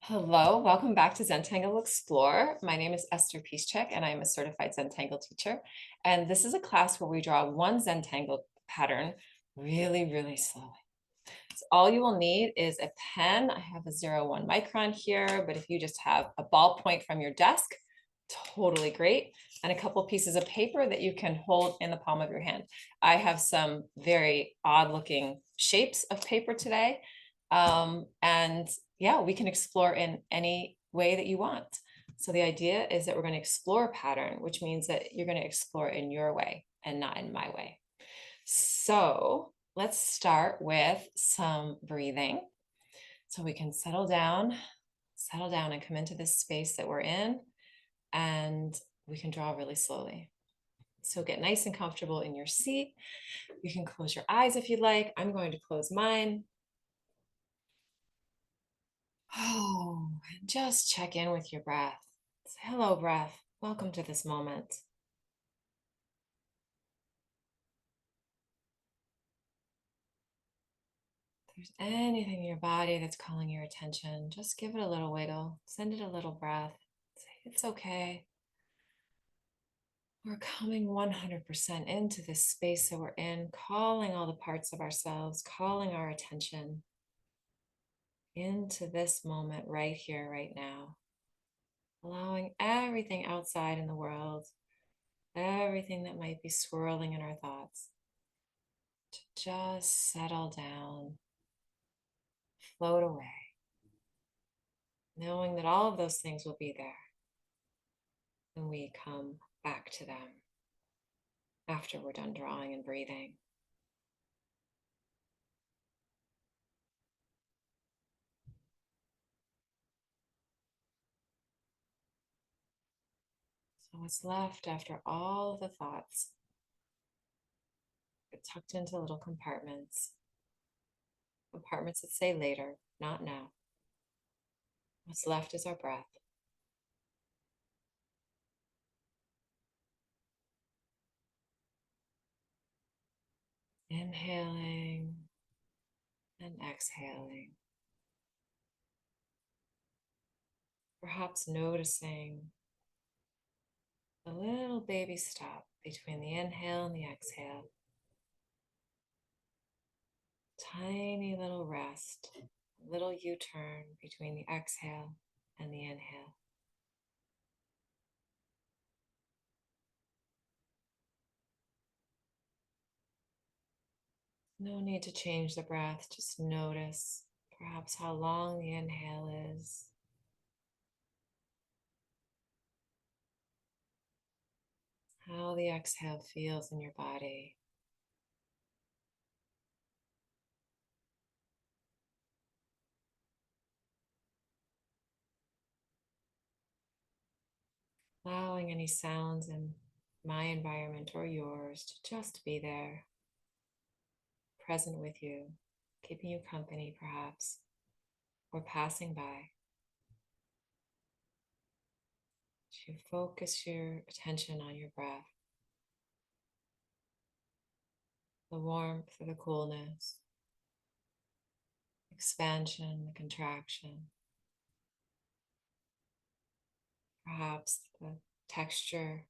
Hello, welcome back to Zentangle Explore. My name is Esther Piszczek and I'm a certified Zentangle teacher. And this is a class where we draw one Zentangle pattern really slowly. So all you will need is a pen. I have a 01 Micron here, but if you just have a ballpoint from your desk, totally great. And a couple pieces of paper that you can hold in the palm of your hand. I have some very odd looking shapes of paper today. And yeah, we can explore in any way that you want. So the idea is that we're going to explore a pattern, which means that you're going to explore in your way and not in my way. So let's start with some breathing. So we can settle down and come into this space that we're in, and we can draw really slowly. So get nice and comfortable in your seat. You can close your eyes if you'd like. I'm going to close mine. Oh, and just check in with your breath. Say, hello, breath. Welcome to this moment. If there's anything in your body that's calling your attention, just give it a little wiggle. Send it a little breath. Say, it's okay. We're coming 100% into this space that we're in, calling all the parts of ourselves, calling our attention into this moment right here, right now. Allowing everything outside in the world, everything that might be swirling in our thoughts, to just settle down, float away, knowing that all of those things will be there when we come back to them after we're done drawing and breathing. So what's left after all of the thoughts get tucked into little compartments, compartments that say later, not now. What's left is our breath. Inhaling and exhaling. Perhaps noticing a little baby stop between the inhale and the exhale. Tiny little rest, a little U-turn between the exhale and the inhale. No need to change the breath, just notice perhaps how long the inhale is. How the exhale feels in your body. Allowing any sounds in my environment or yours to just be there, present with you, keeping you company perhaps, or passing by. To focus your attention on your breath, the warmth or the coolness, expansion, the contraction, perhaps the texture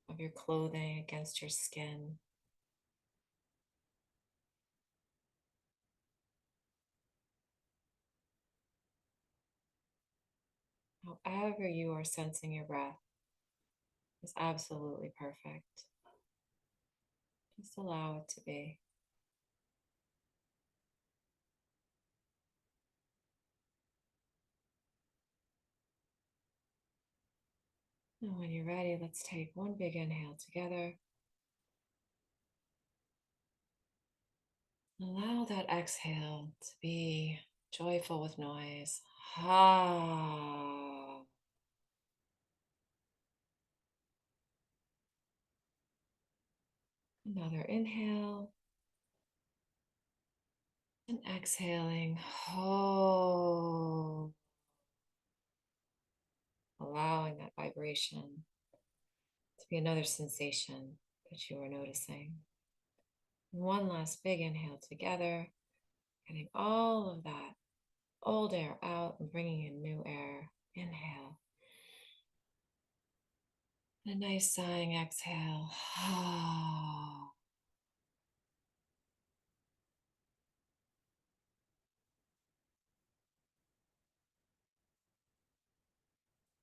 of your clothing against your skin. However you are sensing your breath is absolutely perfect. Just allow it to be. And when you're ready, let's take one big inhale together. Allow that exhale to be joyful with noise. Ha. Another inhale. And exhaling. Oh. Allowing that vibration to be another sensation that you are noticing. One last big inhale together, getting all of that old air out and bringing in new air. Inhale. A nice sighing exhale.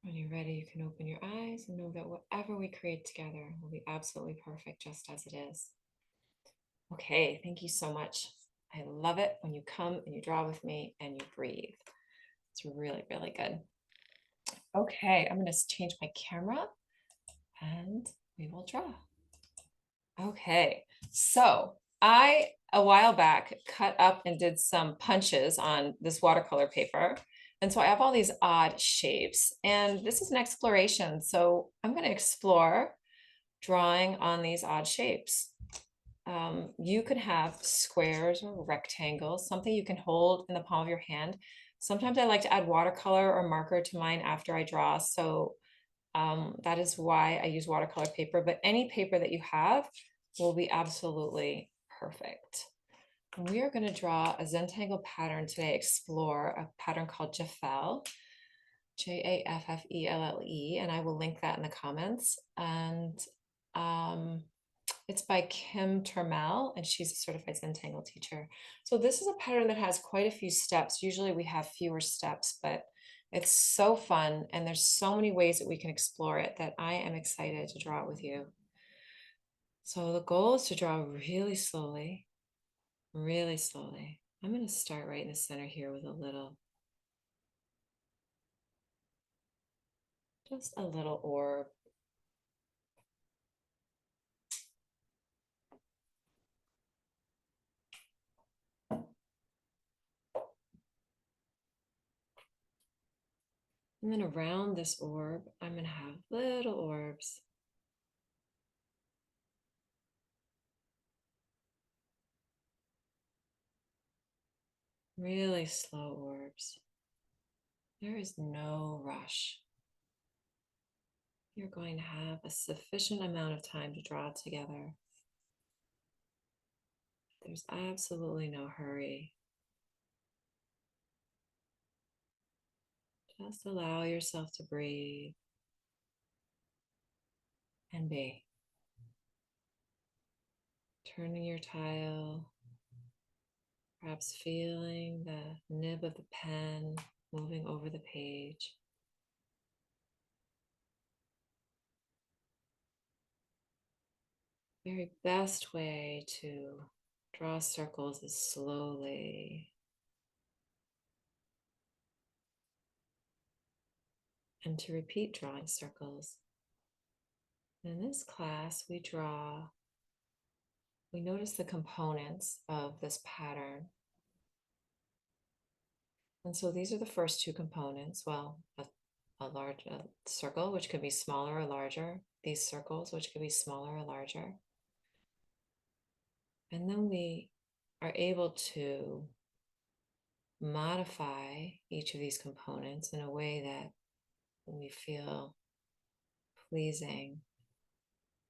When you're ready, you can open your eyes and know that whatever we create together will be absolutely perfect just as it is. Okay, thank you so much. I love it when you come and you draw with me and you breathe. It's really, really good. Okay, I'm going to change my camera and we will draw. Okay, so a while back, cut up and did some punches on this watercolor paper. And so I have all these odd shapes, and this is an exploration. So I'm going to explore drawing on these odd shapes. You could have squares or rectangles, something you can hold in the palm of your hand. Sometimes I like to add watercolor or marker to mine after I draw. So that is why I use watercolor paper, but any paper that you have will be absolutely perfect. We are going to draw a Zentangle pattern today, explore a pattern called Jaffelle, Jaffelle, and I will link that in the comments. And it's by Kim Turmel, and she's a certified Zentangle teacher. So this is a pattern that has quite a few steps. Usually we have fewer steps, but it's so fun, and there's so many ways that we can explore it that I am excited to draw it with you. So the goal is to draw really slowly, really slowly. I'm going to start right in the center here with just a little orb. And then around this orb, I'm going to have little orbs. Really slow orbs. There is no rush. You're going to have a sufficient amount of time to draw together. There's absolutely no hurry. Just allow yourself to breathe and be. Turning your tile, perhaps feeling the nib of the pen moving over the page. Very best way to draw circles is slowly and to repeat drawing circles. In this class, we notice the components of this pattern. And so these are the first two components. Well, a large circle, which could be smaller or larger. These circles, which could be smaller or larger. And then we are able to modify each of these components in a way that we feel pleasing.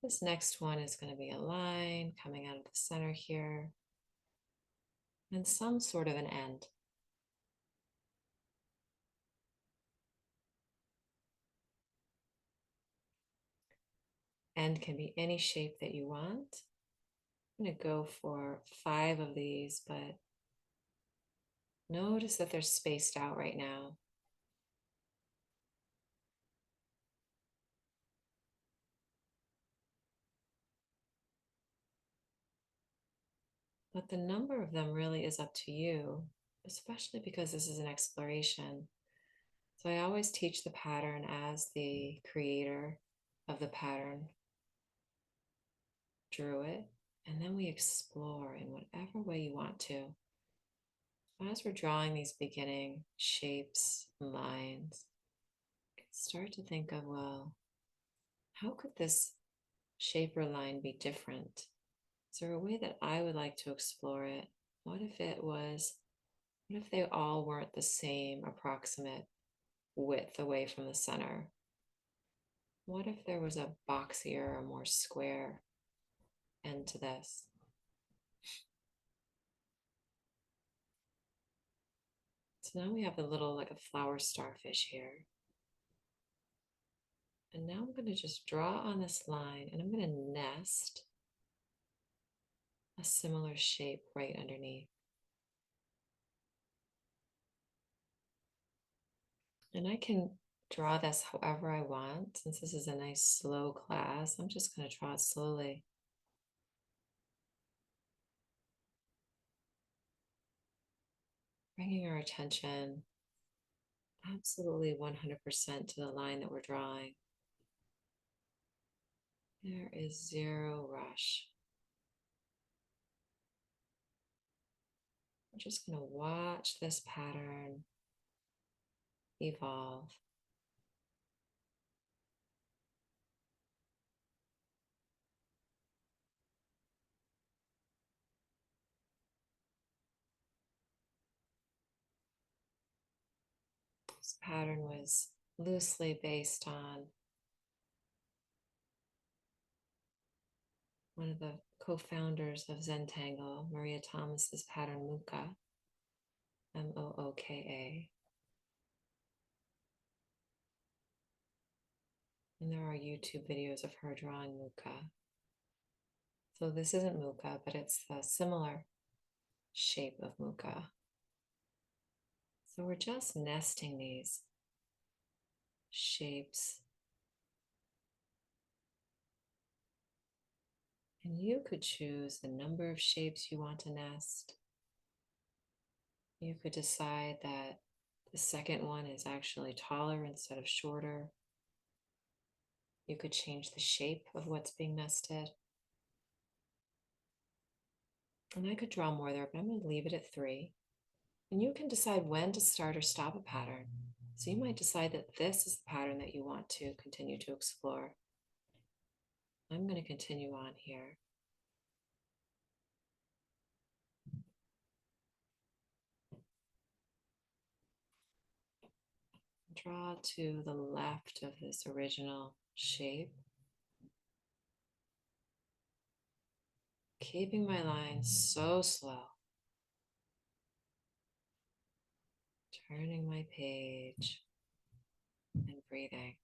This next one is going to be a line coming out of the center here and some sort of an end. End can be any shape that you want. I'm going to go for 5 of these, but notice that they're spaced out right now. But the number of them really is up to you, especially because this is an exploration. So I always teach the pattern as the creator of the pattern drew it, and then we explore in whatever way you want to. As we're drawing these beginning shapes and lines, start to think of, well, how could this shape or line be different? Is there a way that I would like to explore it? What if they all weren't the same approximate width away from the center? What if there was a boxier or more square end to this? So now we have a little like a flower starfish here. And now I'm going to just draw on this line and I'm going to nest a similar shape right underneath. And I can draw this however I want. Since this is a nice slow class, I'm just going to draw it slowly. Bringing our attention absolutely 100% to the line that we're drawing. There is zero rush. I'm just going to watch this pattern evolve. This pattern was loosely based on one of the co-founders of Zentangle, Maria Thomas's pattern Mooka, Mooka. And there are YouTube videos of her drawing Mooka. So this isn't Mooka, but it's the similar shape of Mooka. So we're just nesting these shapes. And you could choose the number of shapes you want to nest. You could decide that the second one is actually taller instead of shorter. You could change the shape of what's being nested. And I could draw more there, but I'm going to leave it at 3. And you can decide when to start or stop a pattern. So you might decide that this is the pattern that you want to continue to explore. I'm going to continue on here. Draw to the left of this original shape. Keeping my line so slow. Turning my page and breathing.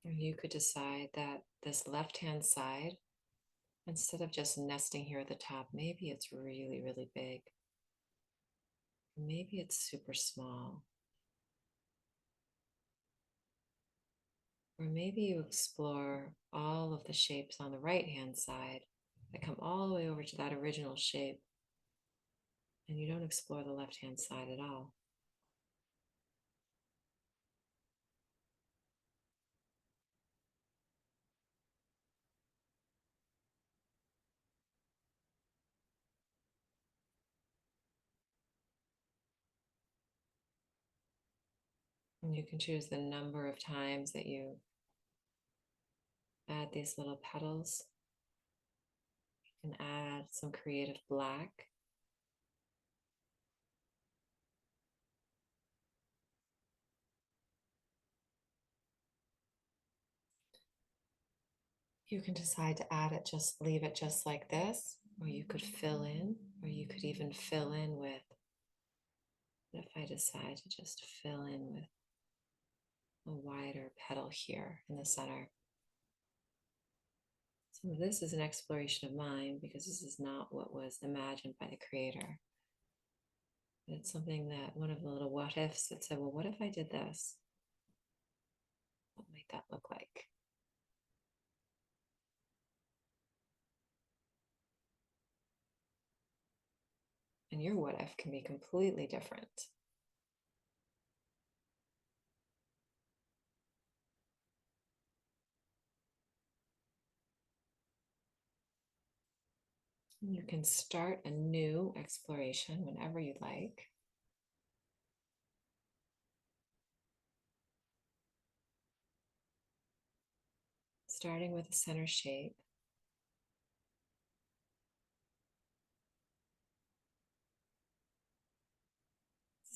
And you could decide that this left-hand side, instead of just nesting here at the top, maybe it's really, really big. Maybe it's super small. Or maybe you explore all of the shapes on the right-hand side that come all the way over to that original shape, and you don't explore the left-hand side at all. And you can choose the number of times that you add these little petals. You can add some creative black. You can decide to add it, just leave it just like this, or you could fill in, or you could even fill in with, if I decide to just fill in with a wider petal here in the center. So this is an exploration of mine because this is not what was imagined by the creator. But it's something that one of the little what ifs that said, well, what if I did this? What might that look like? And your what if can be completely different. You can start a new exploration whenever you'd like. Starting with a center shape.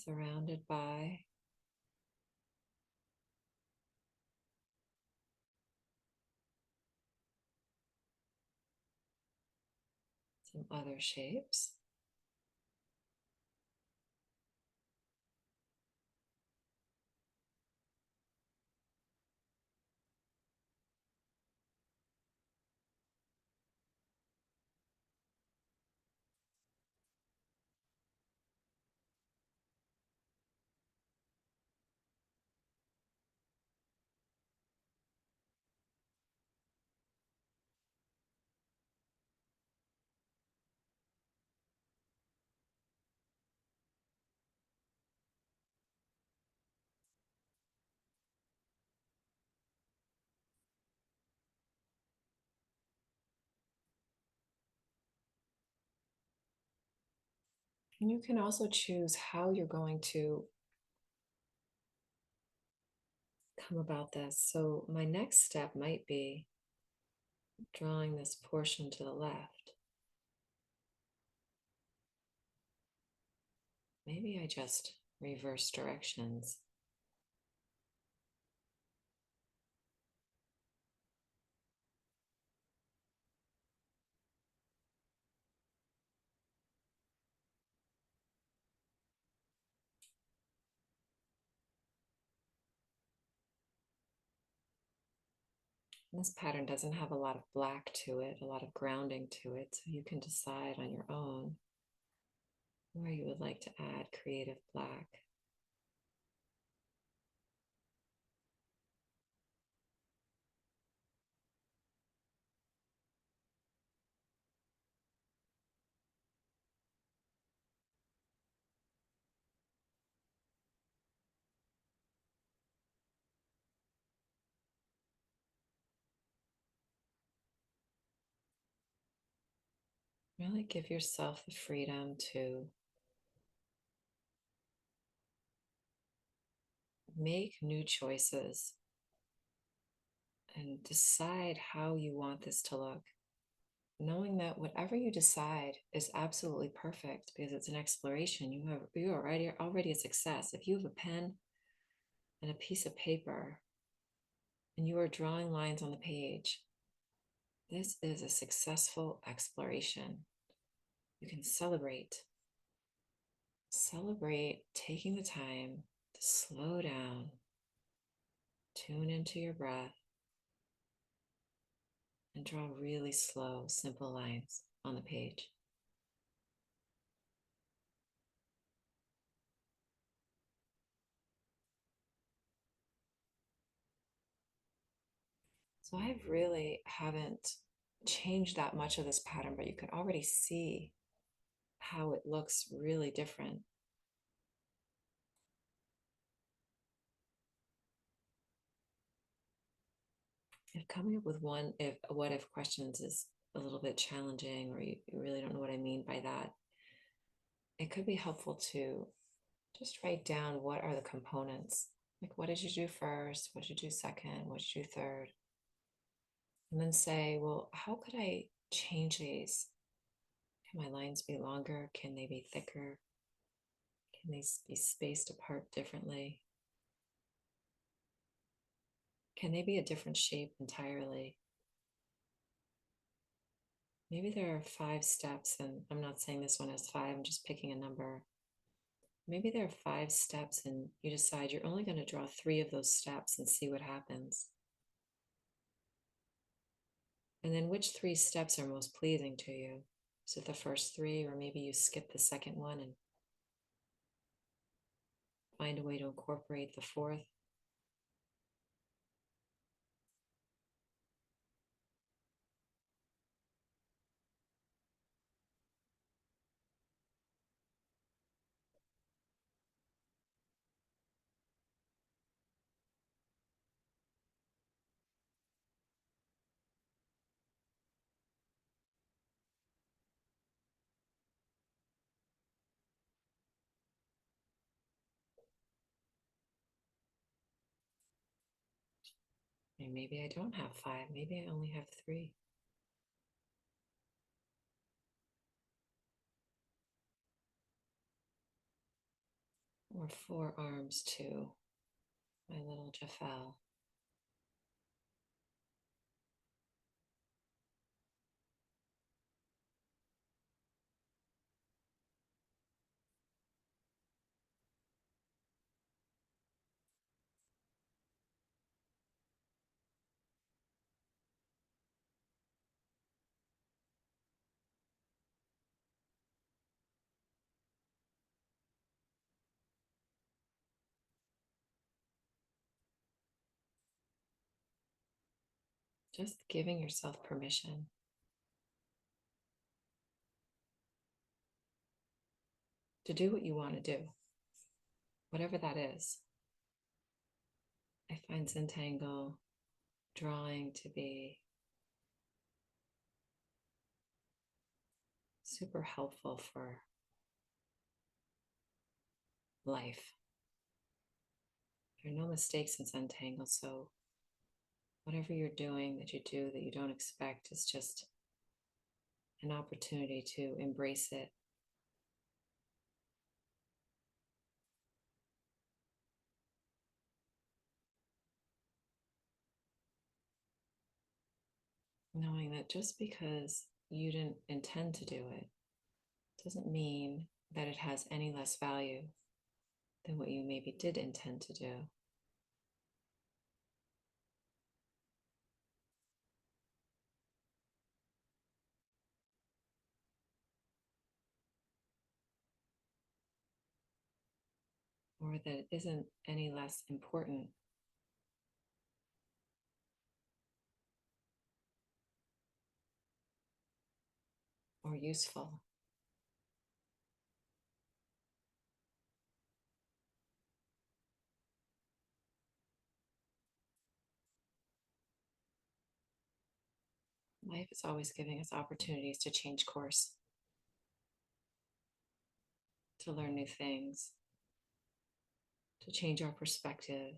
Surrounded by some other shapes. And you can also choose how you're going to come about this. So my next step might be drawing this portion to the left. Maybe I just reverse directions. This pattern doesn't have a lot of black to it, a lot of grounding to it, so you can decide on your own where you would like to add creative black. Really give yourself the freedom to make new choices and decide how you want this to look. Knowing that whatever you decide is absolutely perfect because it's an exploration. You're already a success. If you have a pen and a piece of paper and you are drawing lines on the page, this is a successful exploration. You can celebrate. Celebrate taking the time to slow down, tune into your breath, and draw really slow, simple lines on the page. So I really haven't changed that much of this pattern, but you can already see how it looks really different. If coming up with if what if questions is a little bit challenging, or you really don't know what I mean by that, it could be helpful to just write down what are the components. Like, what did you do first? What did you do second? What did you do third? And then say, well, how could I change these? Can my lines be longer? Can they be thicker? Can they be spaced apart differently? Can they be a different shape entirely? Maybe there are 5 steps, and I'm not saying this one has 5, I'm just picking a number. Maybe there are 5 steps, and you decide you're only going to draw 3 of those steps and see what happens. And then which 3 steps are most pleasing to you? Is it the first 3, or maybe you skip the second one and find a way to incorporate the fourth? And maybe I don't have 5, maybe I only have 3. Or 4 arms to my little Jaffelle. Just giving yourself permission to do what you want to do, whatever that is. I find Zentangle drawing to be super helpful for life. There are no mistakes in Zentangle, so whatever you're doing that you do that you don't expect is just an opportunity to embrace it. Knowing that just because you didn't intend to do it doesn't mean that it has any less value than what you maybe did intend to do. Or that it isn't any less important or useful. Life is always giving us opportunities to change course, to learn new things, to change our perspective.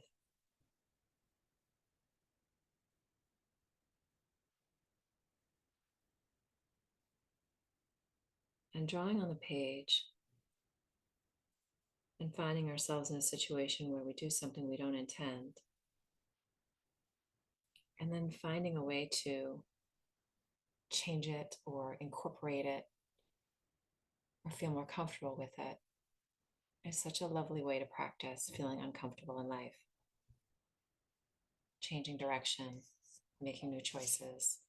And drawing on the page and finding ourselves in a situation where we do something we don't intend, and then finding a way to change it or incorporate it or feel more comfortable with it is such a lovely way to practice feeling uncomfortable in life, changing direction, making new choices,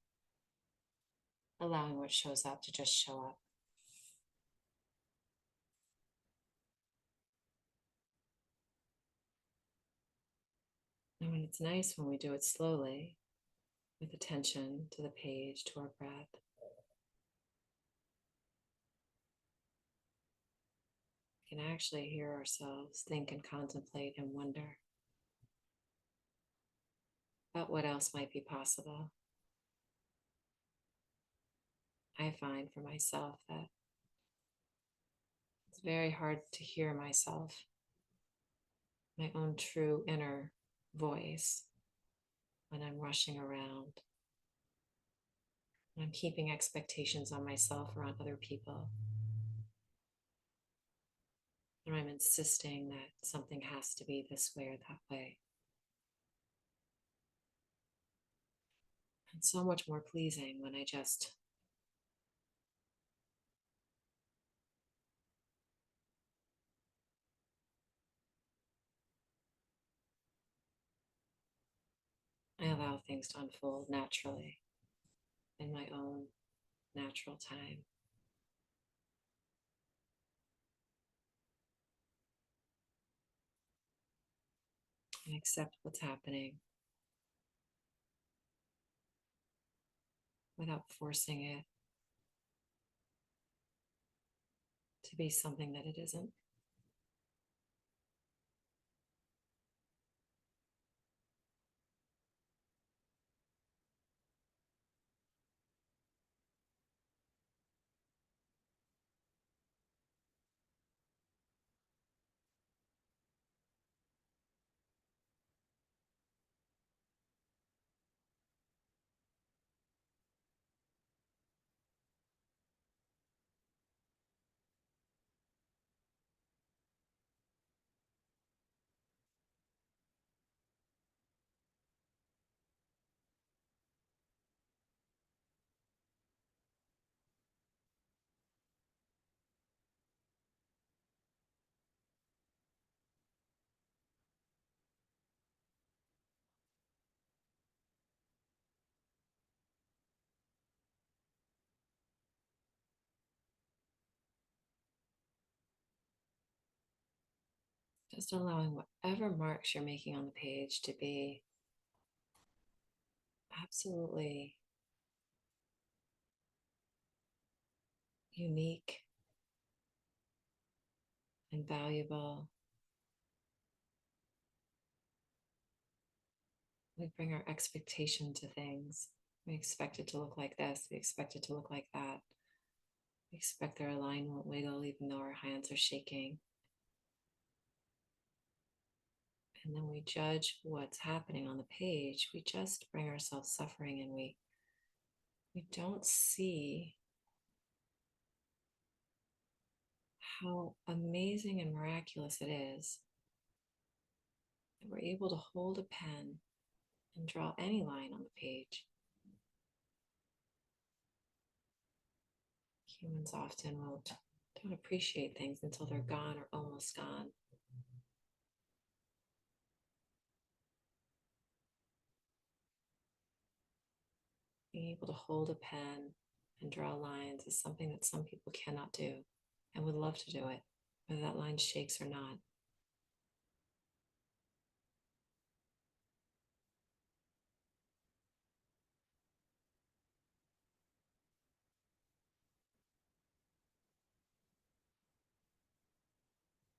allowing what shows up to just show up. And when it's nice when we do it slowly, with attention to the page, to our breath, we can actually hear ourselves think and contemplate and wonder about what else might be possible. I find for myself that it's very hard to hear myself, my own true inner voice, when I'm rushing around, when I'm keeping expectations on myself or on other people, when I'm insisting that something has to be this way or that way. It's so much more pleasing when I just I allow things to unfold naturally in my own natural time. And accept what's happening without forcing it to be something that it isn't. Just allowing whatever marks you're making on the page to be absolutely unique and valuable. We bring our expectation to things. We expect it to look like this. We expect it to look like that. We expect our line won't wiggle even though our hands are shaking. And then we judge what's happening on the page. We just bring ourselves suffering, and we don't see how amazing and miraculous it is that we're able to hold a pen and draw any line on the page. Humans often don't appreciate things until they're gone or almost gone. Being able to hold a pen and draw lines is something that some people cannot do and would love to do it, whether that line shakes or not.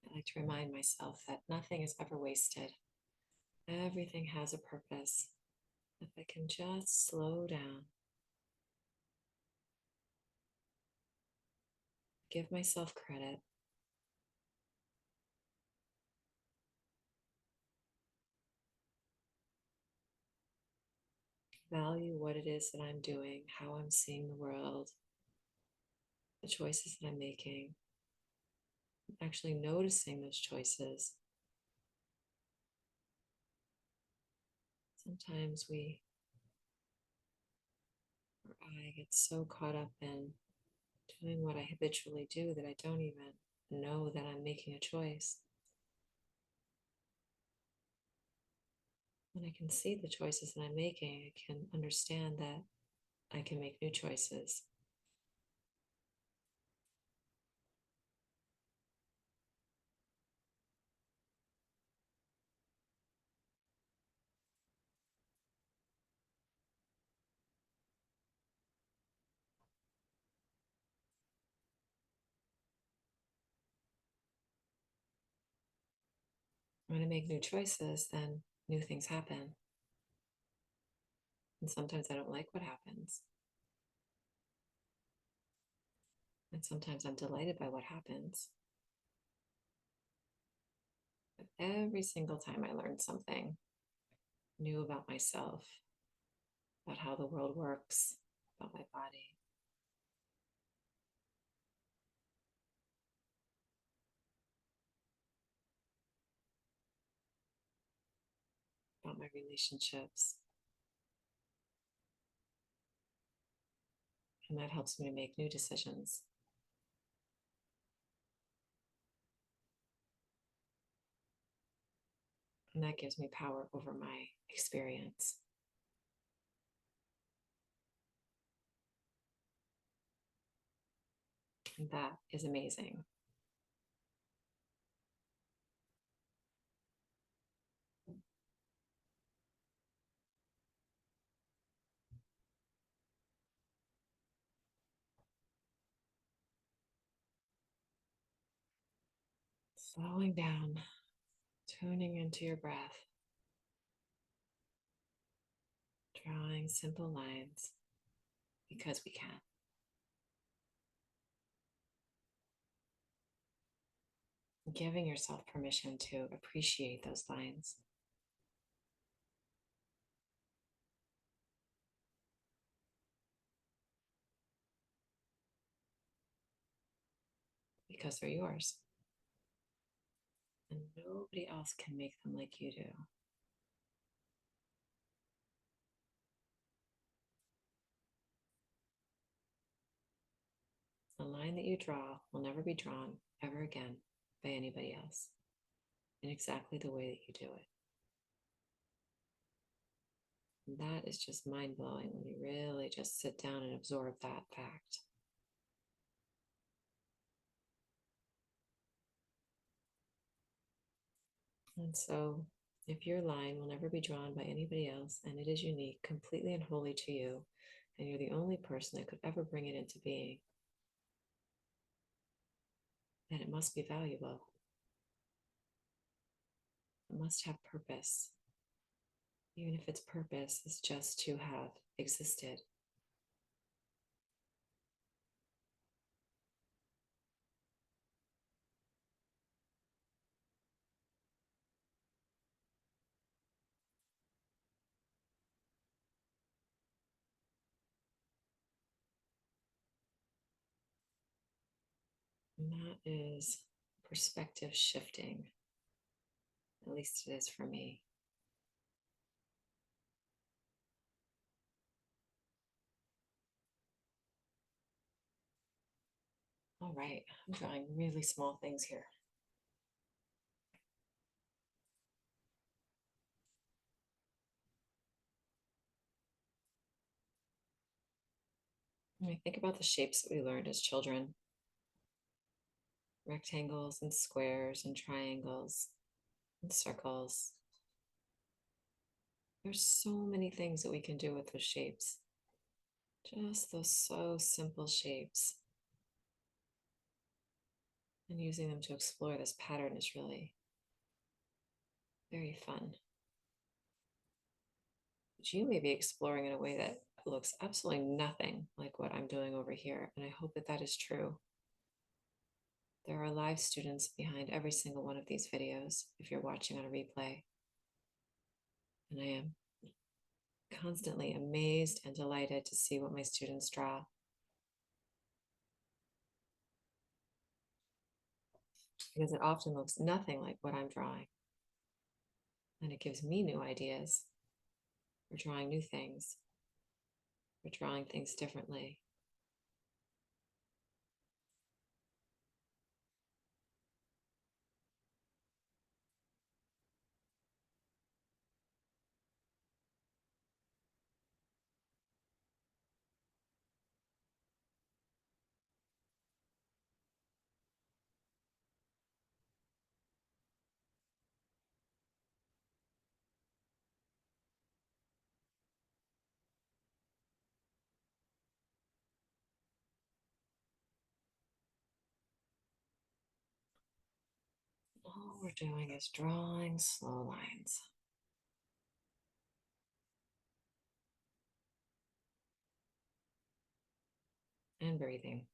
I like to remind myself that nothing is ever wasted. Everything has a purpose. If I can just slow down, give myself credit, value what it is that I'm doing, how I'm seeing the world, the choices that I'm making, actually noticing those choices. Sometimes I get so caught up in doing what I habitually do that I don't even know that I'm making a choice. When I can see the choices that I'm making, I can understand that I can make new choices. When I make new choices, then new things happen. And sometimes I don't like what happens. And sometimes I'm delighted by what happens. But every single time I learn something new about myself, about how the world works, about my body, about my relationships, and that helps me to make new decisions. And that gives me power over my experience. And that is amazing. Slowing down, tuning into your breath, drawing simple lines because we can. Giving yourself permission to appreciate those lines. Because they're yours. And nobody else can make them like you do. The line that you draw will never be drawn ever again by anybody else in exactly the way that you do it. And that is just mind blowing when you really just sit down and absorb that fact. And so If your line will never be drawn by anybody else and it is unique, completely and wholly to you, and you're the only person that could ever bring it into being, then it must be valuable. It must have purpose, even if its purpose is just to have existed. And that is perspective shifting. At least it is for me. All right, I'm drawing really small things here. When I think about the shapes that we learned as children, rectangles and squares and triangles and circles, there's so many things that we can do with those shapes. Just those so simple shapes. And using them to explore this pattern is really very fun. But you may be exploring in a way that looks absolutely nothing like what I'm doing over here. And I hope that that is true. There are live students behind every single one of these videos if you're watching on a replay. And I am constantly amazed and delighted to see what my students draw. Because it often looks nothing like what I'm drawing. And it gives me new ideas for drawing new things, for drawing things differently. All we're doing is drawing slow lines. And breathing.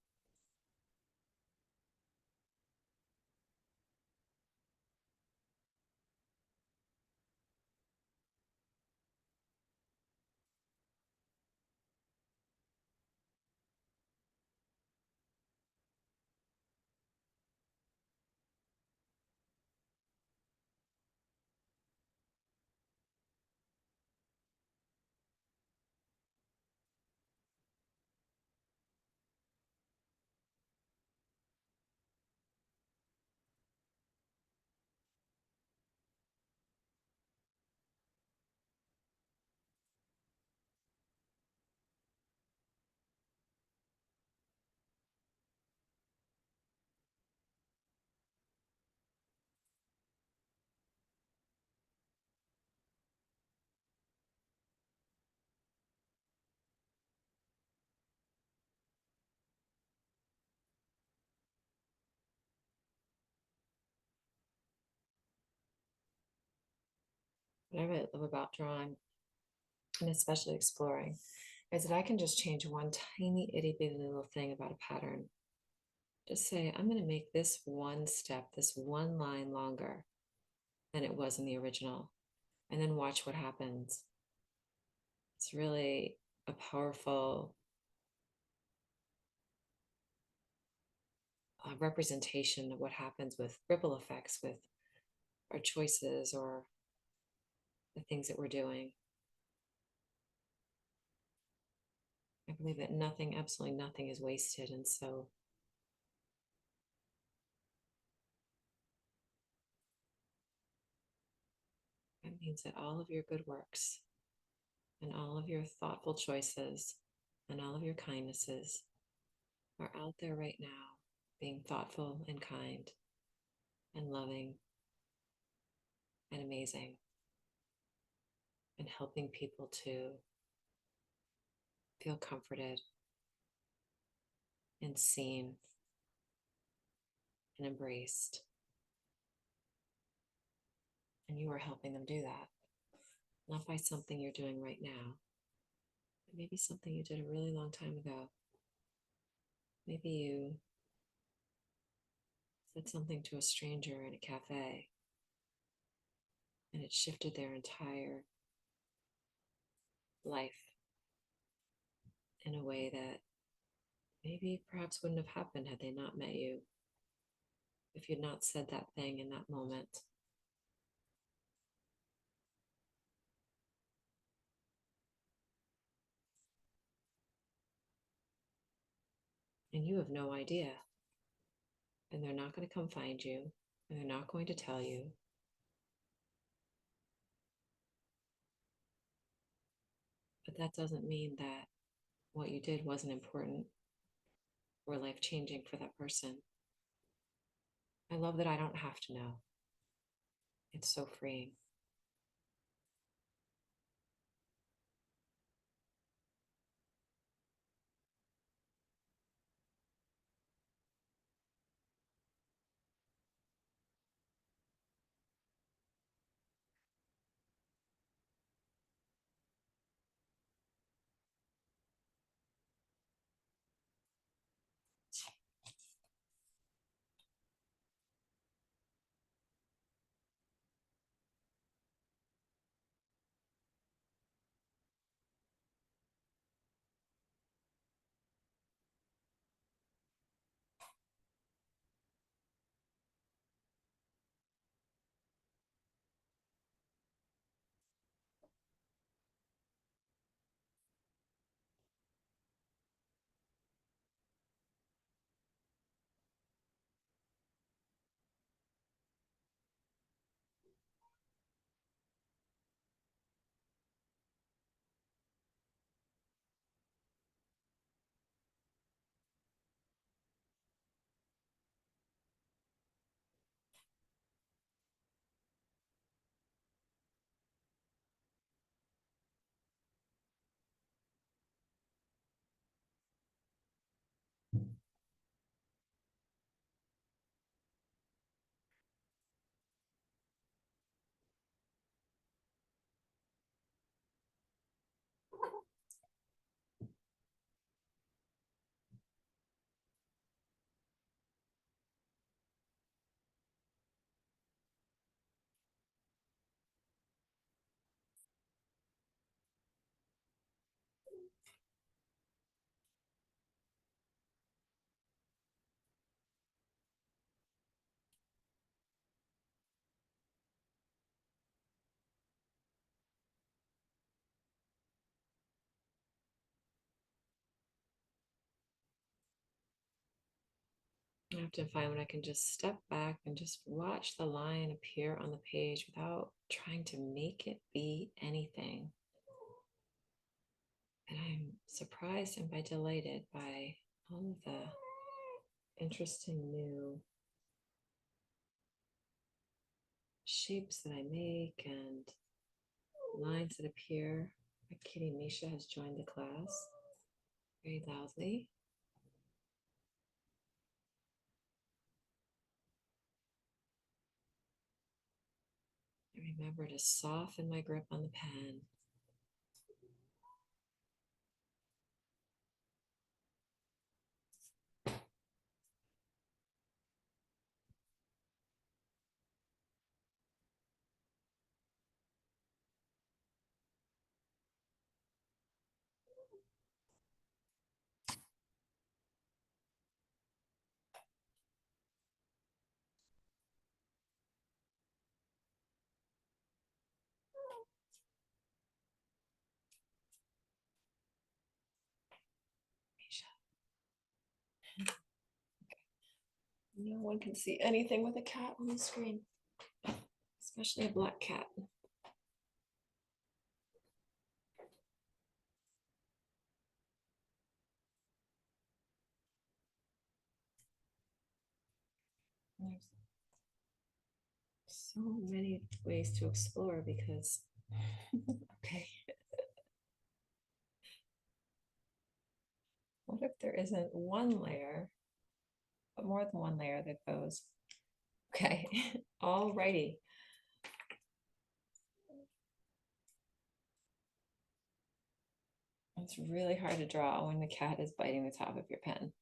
What I really love about drawing, and especially exploring, is that I can just change one tiny itty bitty little thing about a pattern. Just say, I'm going to make this one step, this one line longer than it was in the original, and then watch what happens. It's really a powerful representation of what happens with ripple effects with our choices or the things that we're doing. I believe that nothing, absolutely nothing is wasted. And so that means that all of your good works and all of your thoughtful choices and all of your kindnesses are out there right now, being thoughtful and kind and loving and amazing. and helping people to feel comforted and seen and embraced. And you are helping them do that, not by something you're doing right now, but maybe something you did a really long time ago. Maybe you said something to a stranger in a cafe and it shifted their entire life in a way that maybe perhaps wouldn't have happened had they not met you, if you'd not said that thing in that moment. And you have no idea. And they're not going to come find you, and they're not going to tell you. But that doesn't mean that what you did wasn't important or life changing for that person. I love that I don't have to know. It's so freeing. I have to find when I can just step back and just watch the line appear on the page without trying to make it be anything. And I'm surprised and delighted by all of the interesting new shapes that I make and lines that appear. My kitty Misha has joined the class very loudly. I remember to soften my grip on the pen. Misha. No one can see anything with a cat on the screen, especially a black cat. There's so many ways to explore because Okay. What if there isn't one layer, but more than one layer that goes? Okay, alrighty. It's really hard to draw when the cat is biting the top of your pen.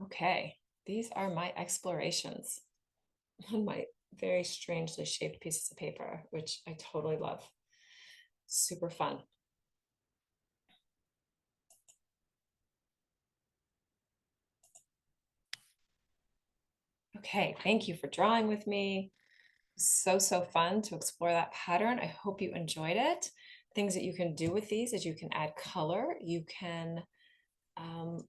Okay, these are my explorations on my very strangely shaped pieces of paper, which I totally love. Super fun. Okay, thank you for drawing with me. So fun to explore that pattern. I hope you enjoyed it. Things that you can do with these is you can add color. You can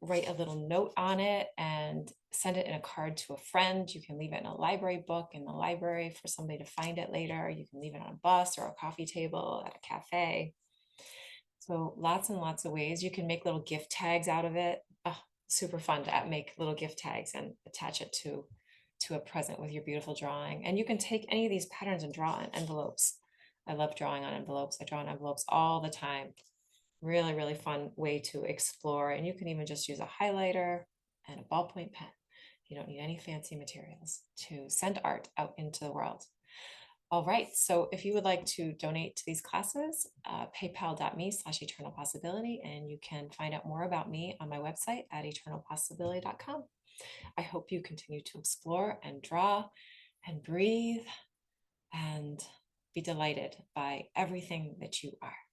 write a little note on it and send it in a card to a friend. You can leave it in a library book in the library for somebody to find it later. You can leave it on a bus or a coffee table at a cafe. So lots and lots of ways. You can make little gift tags out of it. Oh, super fun to make little gift tags and attach it to a present with your beautiful drawing. And you can take any of these patterns and draw on envelopes. I love drawing on envelopes. I draw on envelopes all the time. Really fun way to explore. And you can even just use a highlighter and a ballpoint pen. You don't need any fancy materials to send art out into the world. All right, so if you would like to donate to these classes, paypal.me/eternalpossibility, and you can find out more about me on my website at eternalpossibility.com. I hope you continue to explore and draw and breathe and be delighted by everything that you are.